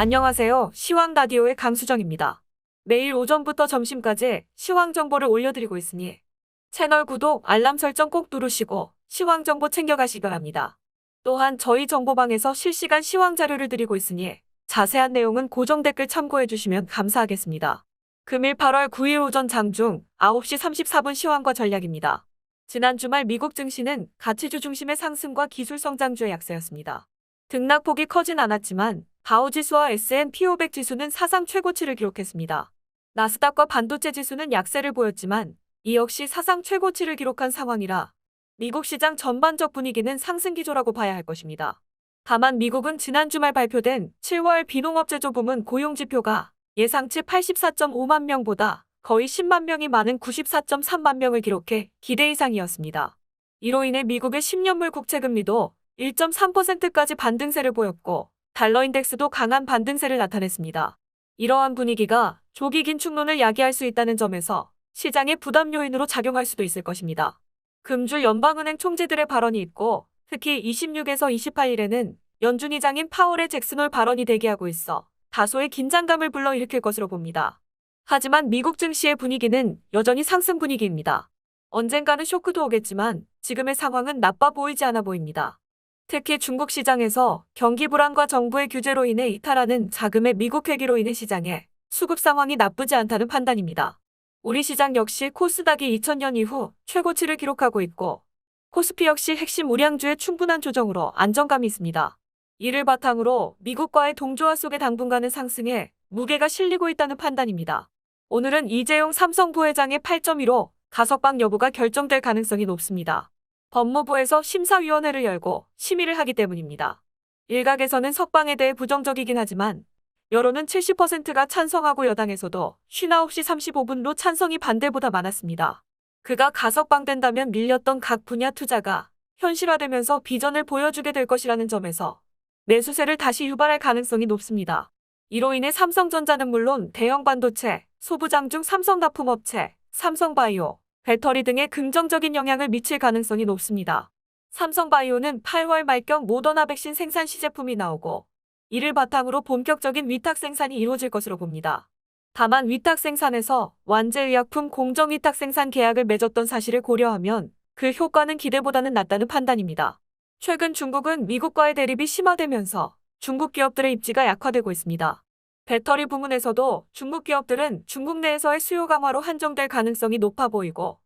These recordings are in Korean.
안녕하세요. 시황라디오의 강수정입니다. 매일 오전부터 점심까지 시황 정보를 올려드리고 있으니 채널 구독, 알람 설정 꼭 누르시고 시황 정보 챙겨가시기 바랍니다. 또한 저희 정보방에서 실시간 시황 자료를 드리고 있으니 자세한 내용은 고정 댓글 참고해주시면 감사하겠습니다. 금일 8월 9일 오전 장중 9시 34분 시황과 전략입니다. 지난 주말 미국 증시는 가치주 중심의 상승과 기술 성장주의 약세였습니다. 등락폭이 커진 않았지만 다우지수와 S&P 500 지수는 사상 최고치를 기록했습니다. 나스닥과 반도체 지수는 약세를 보였지만 이 역시 사상 최고치를 기록한 상황이라 미국 시장 전반적 분위기는 상승 기조라고 봐야 할 것입니다. 다만 미국은 지난 주말 발표된 7월 비농업제조 부문 고용지표가 예상치 84.5만 명보다 거의 10만 명이 많은 94.3만 명을 기록해 기대 이상이었습니다. 이로 인해 미국의 10년물 국채금리도 1.3%까지 반등세를 보였고 달러 인덱스도 강한 반등세를 나타냈습니다. 이러한 분위기가 조기 긴축론을 야기할 수 있다는 점에서 시장의 부담 요인으로 작용할 수도 있을 것입니다. 금주 연방은행 총재들의 발언이 있고 특히 26에서 28일에는 연준 의장인 파월의 잭슨홀 발언이 대기하고 있어 다소의 긴장감을 불러일으킬 것으로 봅니다. 하지만 미국 증시의 분위기는 여전히 상승 분위기입니다. 언젠가는 쇼크도 오겠지만 지금의 상황은 나빠 보이지 않아 보입니다. 특히 중국 시장에서 경기 불안과 정부의 규제로 인해 이탈하는 자금의 미국 회귀로 인해 시장의 수급 상황이 나쁘지 않다는 판단입니다. 우리 시장 역시 코스닥이 2000년 이후 최고치를 기록하고 있고 코스피 역시 핵심 우량주의 충분한 조정으로 안정감이 있습니다. 이를 바탕으로 미국과의 동조화 속에 당분간은 상승에 무게가 실리고 있다는 판단입니다. 오늘은 이재용 삼성 부회장의 8.15 가석방 여부가 결정될 가능성이 높습니다. 법무부에서 심사위원회를 열고 심의를 하기 때문입니다. 일각에서는 석방에 대해 부정적이긴 하지만 여론은 70%가 찬성하고 여당에서도 59시 35분로 찬성이 반대보다 많았습니다. 그가 가석방된다면 밀렸던 각 분야 투자가 현실화되면서 비전을 보여주게 될 것이라는 점에서 매수세를 다시 유발할 가능성이 높습니다. 이로 인해 삼성전자는 물론 대형 반도체, 소부장중 삼성납품업체, 삼성바이오, 배터리 등에 긍정적인 영향을 미칠 가능성이 높습니다. 삼성바이오는 8월 말경 모더나 백신 생산 시제품이 나오고 이를 바탕으로 본격적인 위탁 생산이 이루어질 것으로 봅니다. 다만 위탁 생산에서 완제의약품 공정위탁 생산 계약을 맺었던 사실을 고려하면 그 효과는 기대보다는 낮다는 판단입니다. 최근 중국은 미국과의 대립이 심화되면서 중국 기업들의 입지가 약화되고 있습니다. 배터리 부문에서도 중국 기업들은 중국 내에서의 수요 강화로 한정될 가능성이 높아 보이고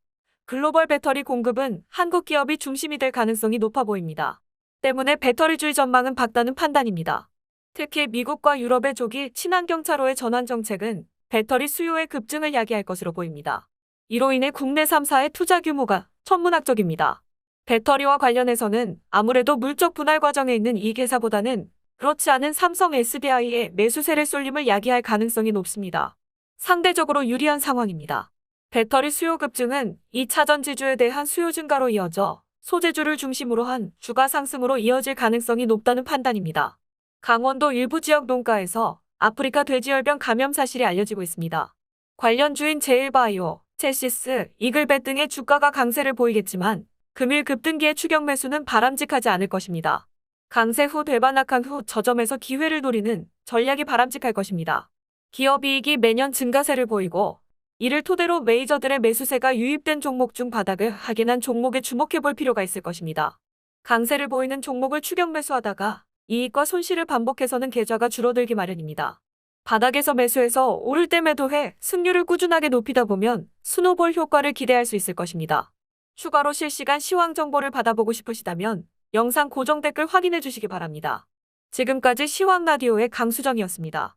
글로벌 배터리 공급은 한국 기업이 중심이 될 가능성이 높아 보입니다. 때문에 배터리주의 전망은 밝다는 판단입니다. 특히 미국과 유럽의 조기 친환경 차로의 전환 정책은 배터리 수요의 급증을 야기할 것으로 보입니다. 이로 인해 국내 3사의 투자 규모가 천문학적입니다. 배터리와 관련해서는 아무래도 물적 분할 과정에 있는 이 회사보다는 그렇지 않은 삼성 SDI의 매수세를 쏠림을 야기할 가능성이 높습니다. 상대적으로 유리한 상황입니다. 배터리 수요 급증은 2차 전지주에 대한 수요 증가로 이어져 소재주를 중심으로 한 주가 상승으로 이어질 가능성이 높다는 판단입니다. 강원도 일부 지역 농가에서 아프리카 돼지열병 감염 사실이 알려지고 있습니다. 관련 주인 제일바이오, 첼시스, 이글벳 등의 주가가 강세를 보이겠지만 금일 급등기의 추격 매수는 바람직하지 않을 것입니다. 강세 후 되반락한 후 저점에서 기회를 노리는 전략이 바람직할 것입니다. 기업이익이 매년 증가세를 보이고 이를 토대로 메이저들의 매수세가 유입된 종목 중 바닥을 확인한 종목에 주목해볼 필요가 있을 것입니다. 강세를 보이는 종목을 추격 매수하다가 이익과 손실을 반복해서는 계좌가 줄어들기 마련입니다. 바닥에서 매수해서 오를 때 매도해 승률을 꾸준하게 높이다 보면 스노볼 효과를 기대할 수 있을 것입니다. 추가로 실시간 시황 정보를 받아보고 싶으시다면 영상 고정 댓글 확인해 주시기 바랍니다. 지금까지 시황라디오의 강수정이었습니다.